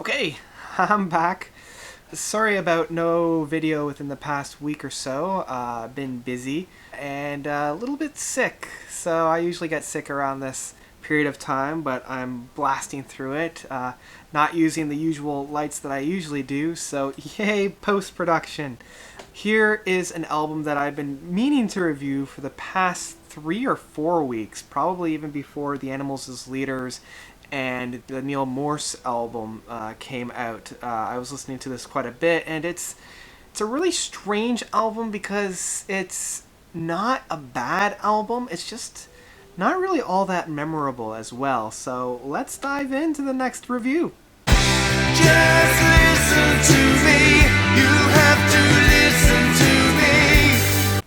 Okay, I'm back. Sorry about no video within the past week or so. Been busy and a little bit sick. So I usually get sick around this period of time, but I'm blasting through it. Not using the usual lights that I usually do, so yay, post-production. Here is an album that I've been meaning to review for the past 3 or 4 weeks, probably even before The Animals as Leaders and the Neil Morse album came out. I was listening to this quite a bit, and it's a really strange album because it's not a bad album, it's just not really all that memorable as well. So let's dive into the next review. Just listen to me, you have to listen to me.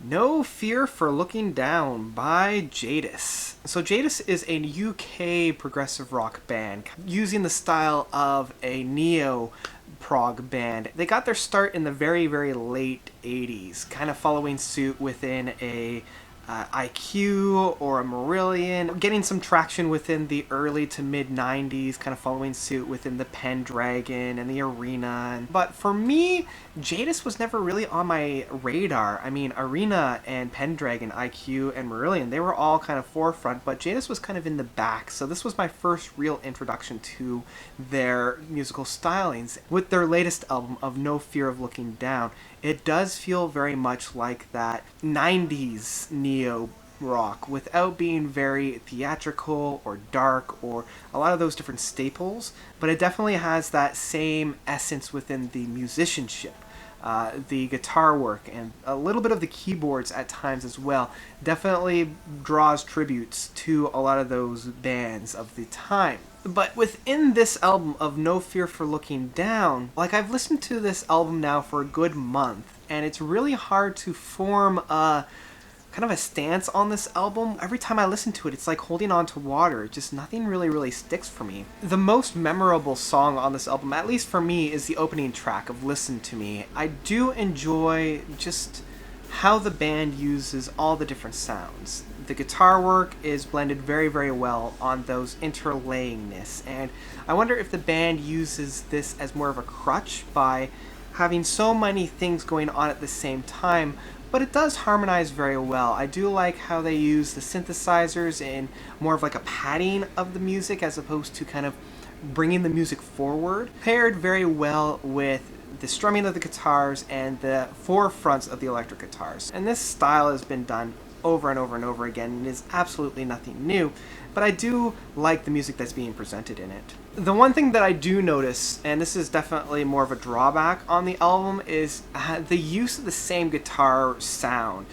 No Fear for Looking Down by Jadis. So Jadis is a UK progressive rock band using the style of a Neo Prog Band. They got their start in the very, very late 80s, kind of following suit within a IQ or a Marillion, getting some traction within the early to mid 90s, kind of following suit within the Pendragon and the Arena. But for me, Jadis was never really on my radar. I mean, Arena and Pendragon, IQ and Marillion, they were all kind of forefront, but Jadis was kind of in the back. So this was my first real introduction to their musical stylings. With their latest album of No Fear of Looking Down, it does feel very much like that 90s neo rock without being very theatrical or dark or a lot of those different staples, but it definitely has that same essence within the musicianship. The guitar work and a little bit of the keyboards at times as well definitely draws tributes to a lot of those bands of the time. But within this album of No Fear for Looking Down, like I've listened to this album now for a good month, and it's really hard to form a kind of a stance on this album. Every time I listen to it, it's like holding on to water. Just nothing really sticks for me. The most memorable song on this album, at least for me, is the opening track of Listen to Me. I do enjoy just how the band uses all the different sounds. The guitar work is blended very well on those interlayingness, and I wonder if the band uses this as more of a crutch by having so many things going on at the same time, but it does harmonize very well. I do like how they use the synthesizers in more of like a padding of the music as opposed to kind of bringing the music forward, paired very well with the strumming of the guitars and the forefronts of the electric guitars. And this style has been done over and over again and is absolutely nothing new, but I do like the music that's being presented in it. The one thing that I do notice, and this is definitely more of a drawback on the album, is the use of the same guitar sound.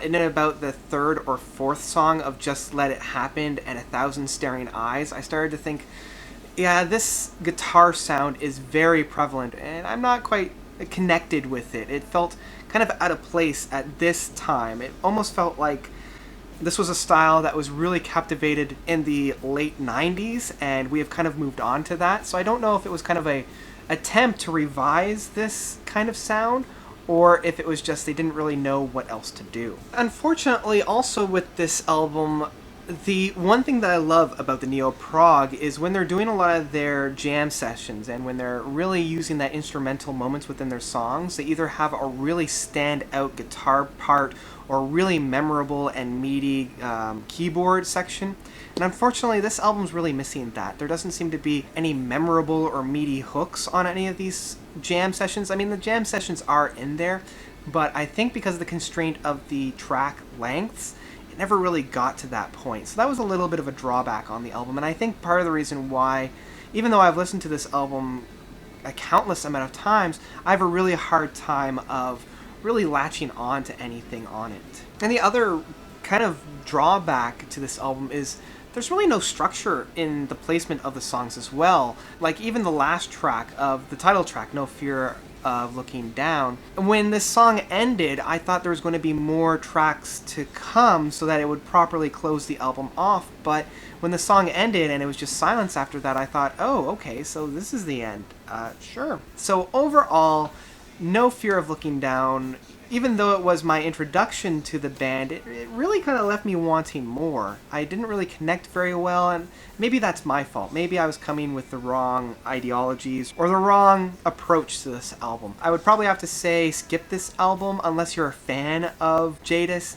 In about the third or fourth song of Just Let It Happen and 1,000 Staring Eyes, I started to think, yeah, this guitar sound is very prevalent and I'm not quite connected with it. It felt kind of out of place at this time. It almost felt like this was a style that was really captivated in the late 90s, and we have kind of moved on to that. So I don't know if it was kind of a attempt to revise this kind of sound, or if it was just they didn't really know what else to do. Unfortunately, also with this album, the one thing that I love about the Neo Prog is when they're doing a lot of their jam sessions and when they're really using that instrumental moments within their songs, they either have a really stand-out guitar part or really memorable and meaty keyboard section. And unfortunately, this album's really missing that. There doesn't seem to be any memorable or meaty hooks on any of these jam sessions. I mean, the jam sessions are in there, but I think because of the constraint of the track lengths, never really got to that point. So that was a little bit of a drawback on the album, and I think part of the reason why, even though I've listened to this album a countless amount of times, I have a really hard time of really latching on to anything on it. And the other kind of drawback to this album is there's really no structure in the placement of the songs as well. Like even the last track of the title track, No Fear of Looking Down. When this song ended, I thought there was going to be more tracks to come so that it would properly close the album off, but when the song ended and it was just silence after that, I thought, oh, okay, so this is the end. Sure. So overall, No Fear of Looking Down, even though it was my introduction to the band, it really kind of left me wanting more. I didn't really connect very well, and maybe that's my fault. Maybe I was coming with the wrong ideologies or the wrong approach to this album. I would probably have to say skip this album unless you're a fan of Jadis,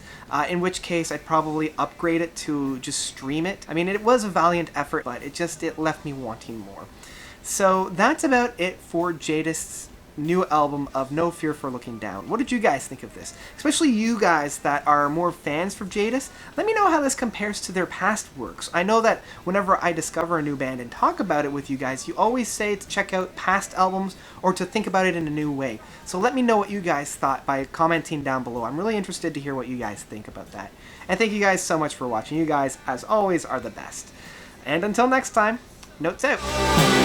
in which case I'd probably upgrade it to just stream it. I mean, it was a valiant effort, but it left me wanting more. So that's about it for Jadis' new album of No Fear for Looking Down. What did you guys think of this? Especially you guys that are more fans for Jadis. Let me know how this compares to their past works. I know that whenever I discover a new band and talk about it with you guys, you always say to check out past albums or to think about it in a new way. So let me know what you guys thought by commenting down below. I'm really interested to hear what you guys think about that. And thank you guys so much for watching. You guys, as always, are the best. And until next time, notes out.